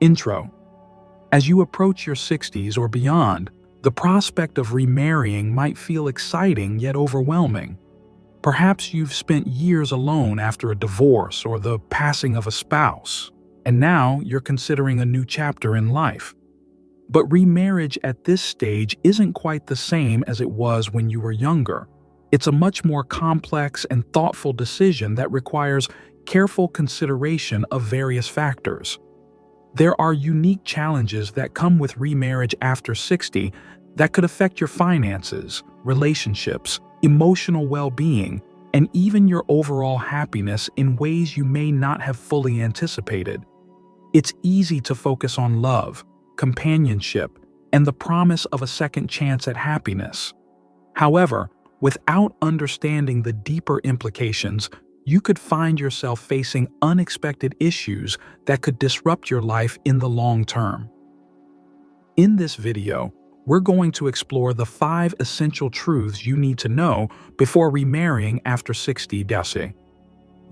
Intro. As you approach your 60s or beyond, the prospect of remarrying might feel exciting yet overwhelming. Perhaps you've spent years alone after a divorce or the passing of a spouse, and now you're considering a new chapter in life. But remarriage at this stage isn't quite the same as it was when you were younger. It's a much more complex and thoughtful decision that requires careful consideration of various factors. There are unique challenges that come with remarriage after 60 that could affect your finances, relationships, emotional well-being, and even your overall happiness in ways you may not have fully anticipated. It's easy to focus on love, companionship, and the promise of a second chance at happiness. However, without understanding the deeper implications, you could find yourself facing unexpected issues that could disrupt your life in the long term. In this video, we're going to explore the 5 essential truths you need to know before remarrying after 60.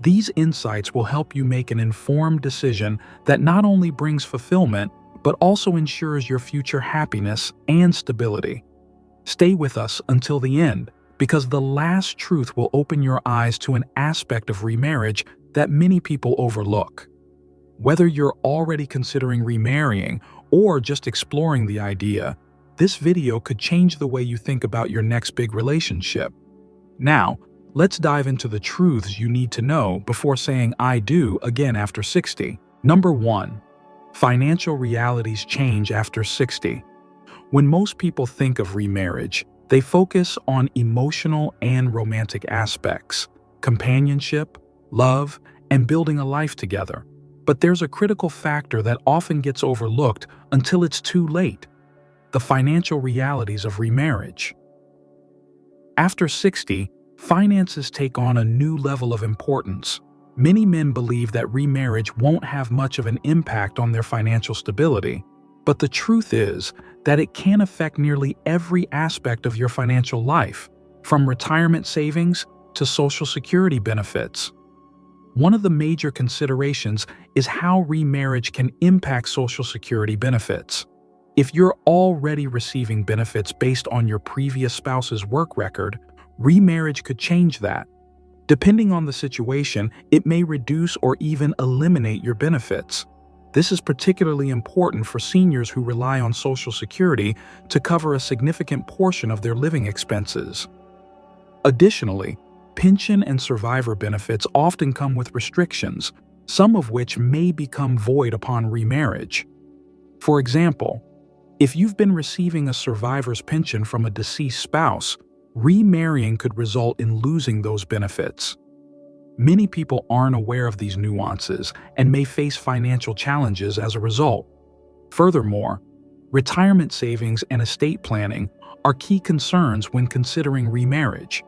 These insights will help you make an informed decision that not only brings fulfillment, but also ensures your future happiness and stability. Stay with us until the end, because the last truth will open your eyes to an aspect of remarriage that many people overlook. Whether you're already considering remarrying or just exploring the idea, this video could change the way you think about your next big relationship. Now, let's dive into the truths you need to know before saying "I do" again after 60. Number 1. Financial realities change after 60. When most people think of remarriage, they focus on emotional and romantic aspects, companionship, love, and building a life together. But there's a critical factor that often gets overlooked until it's too late: the financial realities of remarriage. After 60, finances take on a new level of importance. Many men believe that remarriage won't have much of an impact on their financial stability, but the truth is that it can affect nearly every aspect of your financial life, from retirement savings to Social Security benefits. One of the major considerations is how remarriage can impact Social Security benefits. If you're already receiving benefits based on your previous spouse's work record, remarriage could change that. Depending on the situation, it may reduce or even eliminate your benefits. This is particularly important for seniors who rely on Social Security to cover a significant portion of their living expenses. Additionally, pension and survivor benefits often come with restrictions, some of which may become void upon remarriage. For example, if you've been receiving a survivor's pension from a deceased spouse, remarrying could result in losing those benefits. Many people aren't aware of these nuances and may face financial challenges as a result. Furthermore, retirement savings and estate planning are key concerns when considering remarriage.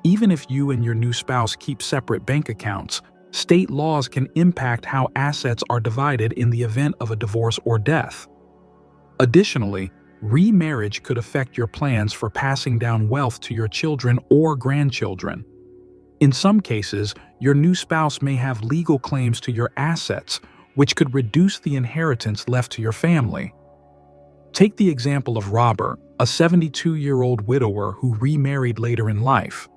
Even if you and your new spouse keep separate bank accounts, state laws can impact how assets are divided in the event of a divorce or death. Additionally, remarriage could affect your plans for passing down wealth to your children or grandchildren. In some cases, your new spouse may have legal claims to your assets, which could reduce the inheritance left to your family. Take the example of Robert, a 72-year-old widower who remarried later in life.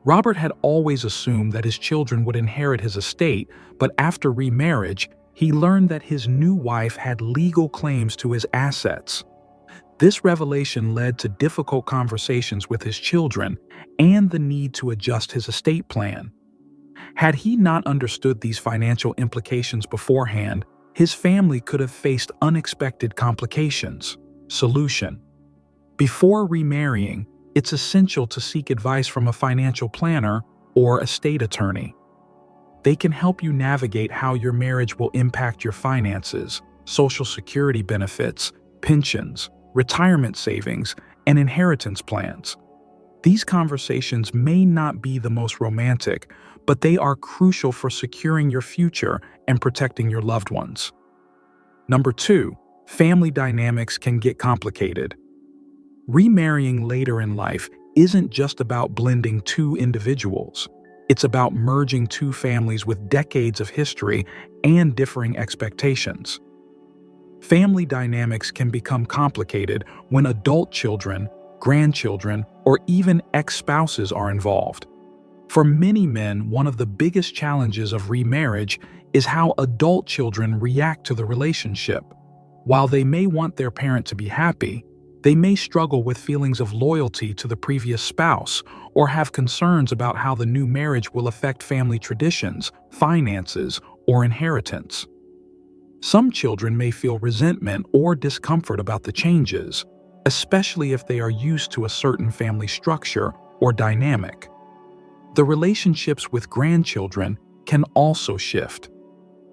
Robert had always assumed that his children would inherit his estate, but after remarriage, he learned that his new wife had legal claims to his assets. This revelation led to difficult conversations with his children and the need to adjust his estate plan. Had he not understood these financial implications beforehand, his family could have faced unexpected complications. Solution: before remarrying, it's essential to seek advice from a financial planner or estate attorney. They can help you navigate how your marriage will impact your finances, Social Security benefits, pensions, retirement savings, and inheritance plans. These conversations may not be the most romantic, but they are crucial for securing your future and protecting your loved ones. Number 2, family dynamics can get complicated. Remarrying later in life isn't just about blending two individuals. It's about merging two families with decades of history and differing expectations. Family dynamics can become complicated when adult children, grandchildren, or even ex-spouses are involved. For many men, one of the biggest challenges of remarriage is how adult children react to the relationship. While they may want their parent to be happy, they may struggle with feelings of loyalty to the previous spouse or have concerns about how the new marriage will affect family traditions, finances, or inheritance. Some children may feel resentment or discomfort about the changes, especially if they are used to a certain family structure or dynamic. The relationships with grandchildren can also shift.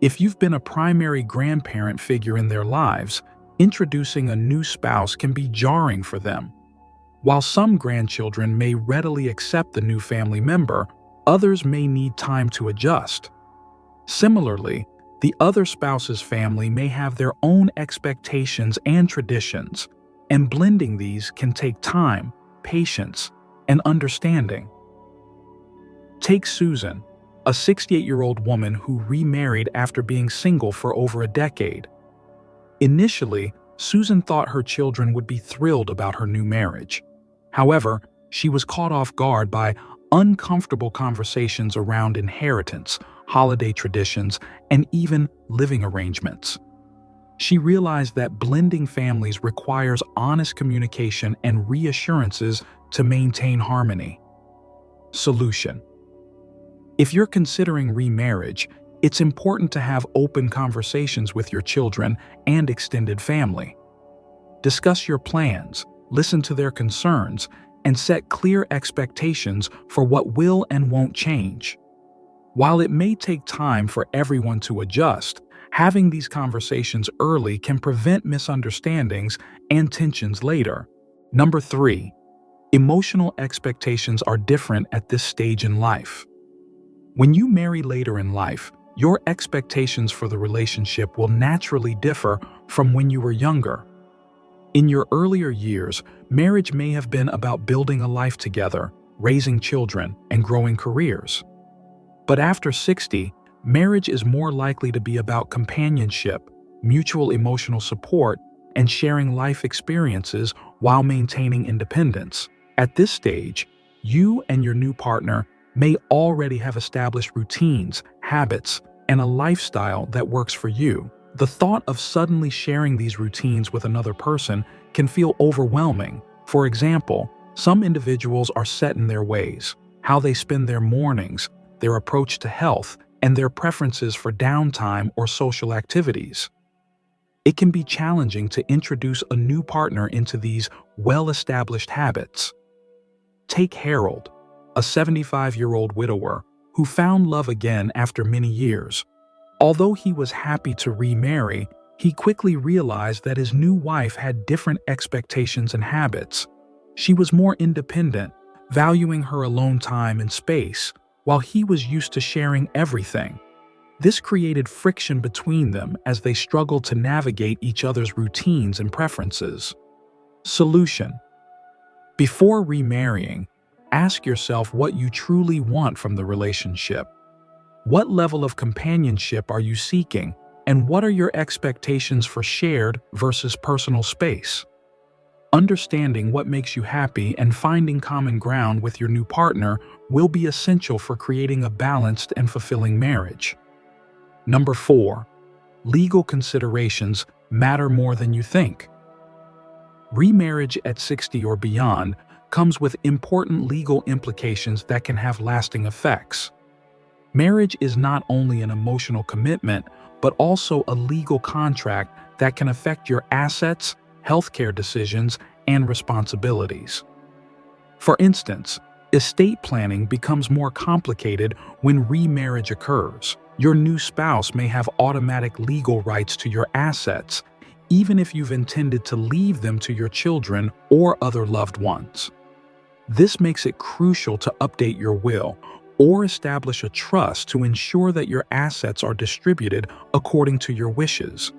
If you've been a primary grandparent figure in their lives, introducing a new spouse can be jarring for them. While some grandchildren may readily accept the new family member, others may need time to adjust. Similarly, the other spouse's family may have their own expectations and traditions, and blending these can take time, patience, and understanding. Take Susan, a 68-year-old woman who remarried after being single for over a decade. Initially, Susan thought her children would be thrilled about her new marriage. However, she was caught off guard by uncomfortable conversations around inheritance, holiday traditions, and even living arrangements. She realized that blending families requires honest communication and reassurances to maintain harmony. Solution: if you're considering remarriage, it's important to have open conversations with your children and extended family. Discuss your plans, listen to their concerns, and set clear expectations for what will and won't change. While it may take time for everyone to adjust, having these conversations early can prevent misunderstandings and tensions later. Number 3. Emotional expectations are different at this stage in life. When you marry later in life, your expectations for the relationship will naturally differ from when you were younger. In your earlier years, marriage may have been about building a life together, raising children, and growing careers. But after 60, marriage is more likely to be about companionship, mutual emotional support, and sharing life experiences while maintaining independence. At this stage, you and your new partner may already have established routines, habits, and a lifestyle that works for you. The thought of suddenly sharing these routines with another person can feel overwhelming. For example, some individuals are set in their ways, how they spend their mornings, their approach to health, and their preferences for downtime or social activities. It can be challenging to introduce a new partner into these well-established habits. Take Harold, a 75-year-old widower who found love again after many years. Although he was happy to remarry, he quickly realized that his new wife had different expectations and habits. She was more independent, valuing her alone time and space, while he was used to sharing everything. This created friction between them as they struggled to navigate each other's routines and preferences. Solution: before remarrying, ask yourself what you truly want from the relationship. What level of companionship are you seeking, and what are your expectations for shared versus personal space? Understanding what makes you happy and finding common ground with your new partner will be essential for creating a balanced and fulfilling marriage. Number 4. Legal considerations matter more than you think. Remarriage at 60 or beyond comes with important legal implications that can have lasting effects. Marriage is not only an emotional commitment, but also a legal contract that can affect your assets, healthcare decisions, and responsibilities. For instance, estate planning becomes more complicated when remarriage occurs. Your new spouse may have automatic legal rights to your assets, even if you've intended to leave them to your children or other loved ones. This makes it crucial to update your will or establish a trust to ensure that your assets are distributed according to your wishes.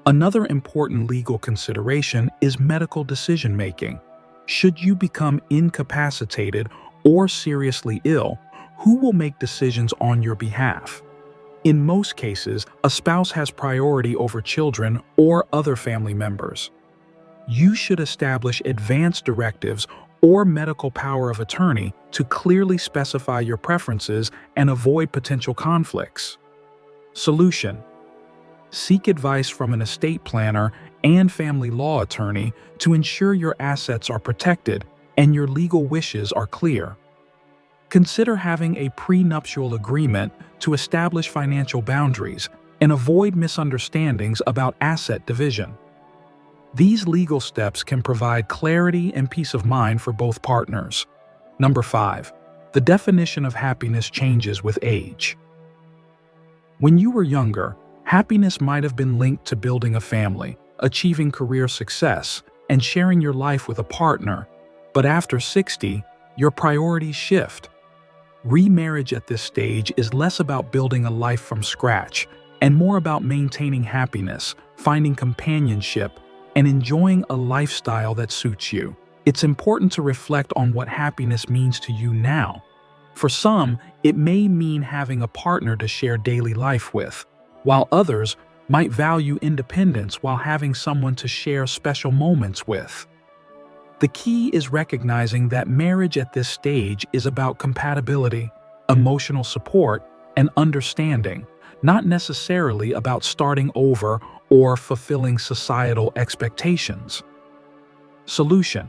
Another important legal consideration is medical decision-making. Should you become incapacitated or seriously ill, who will make decisions on your behalf? In most cases, a spouse has priority over children or other family members. You should establish advance directives or medical power of attorney to clearly specify your preferences and avoid potential conflicts. Solution: seek advice from an estate planner and family law attorney to ensure your assets are protected and your legal wishes are clear. Consider having a prenuptial agreement to establish financial boundaries and avoid misunderstandings about asset division. These legal steps can provide clarity and peace of mind for both partners. Number 5. The definition of happiness changes with age. When you were younger, happiness might have been linked to building a family, achieving career success, and sharing your life with a partner. But after 60, your priorities shift. Remarriage at this stage is less about building a life from scratch and more about maintaining happiness, finding companionship, and enjoying a lifestyle that suits you. It's important to reflect on what happiness means to you now. For some, it may mean having a partner to share daily life with, while others might value independence while having someone to share special moments with. The key is recognizing that marriage at this stage is about compatibility, emotional support, and understanding, not necessarily about starting over or fulfilling societal expectations. Solution: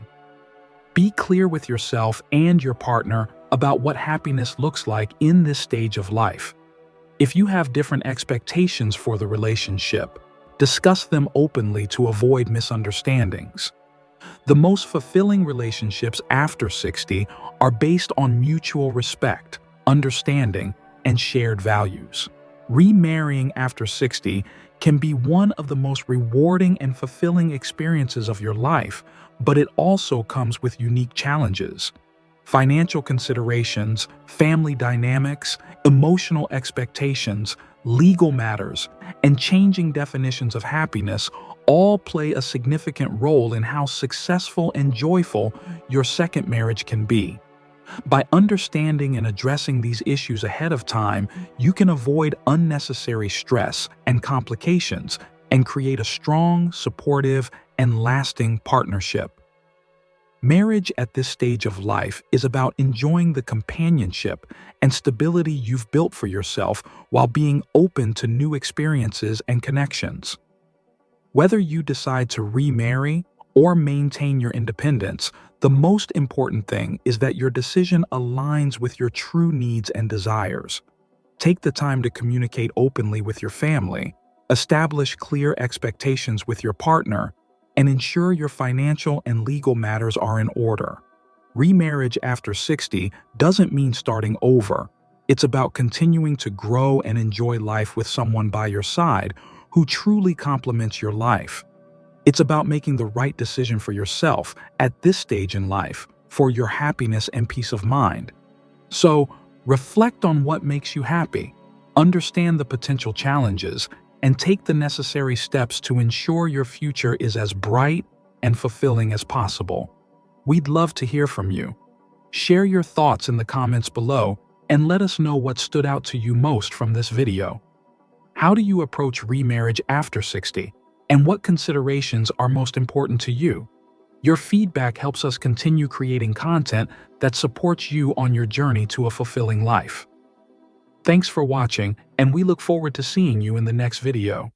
be clear with yourself and your partner about what happiness looks like in this stage of life. If you have different expectations for the relationship, discuss them openly to avoid misunderstandings. The most fulfilling relationships after 60 are based on mutual respect, understanding, and shared values. Remarrying after 60 can be one of the most rewarding and fulfilling experiences of your life, but it also comes with unique challenges. Financial considerations, family dynamics, emotional expectations, legal matters, and changing definitions of happiness all play a significant role in how successful and joyful your second marriage can be. By understanding and addressing these issues ahead of time, you can avoid unnecessary stress and complications and create a strong, supportive, and lasting partnership. Marriage at this stage of life is about enjoying the companionship and stability you've built for yourself while being open to new experiences and connections. Whether you decide to remarry or maintain your independence, the most important thing is that your decision aligns with your true needs and desires. Take the time to communicate openly with your family, establish clear expectations with your partner, and ensure your financial and legal matters are in order. Remarriage after 60 doesn't mean starting over. It's about continuing to grow and enjoy life with someone by your side who truly complements your life. It's about making the right decision for yourself at this stage in life for your happiness and peace of mind. So, reflect on what makes you happy, understand the potential challenges, and take the necessary steps to ensure your future is as bright and fulfilling as possible. We'd love to hear from you. Share your thoughts in the comments below and let us know what stood out to you most from this video. How do you approach remarriage after 60? And what considerations are most important to you? Your feedback helps us continue creating content that supports you on your journey to a fulfilling life. Thanks for watching, and we look forward to seeing you in the next video.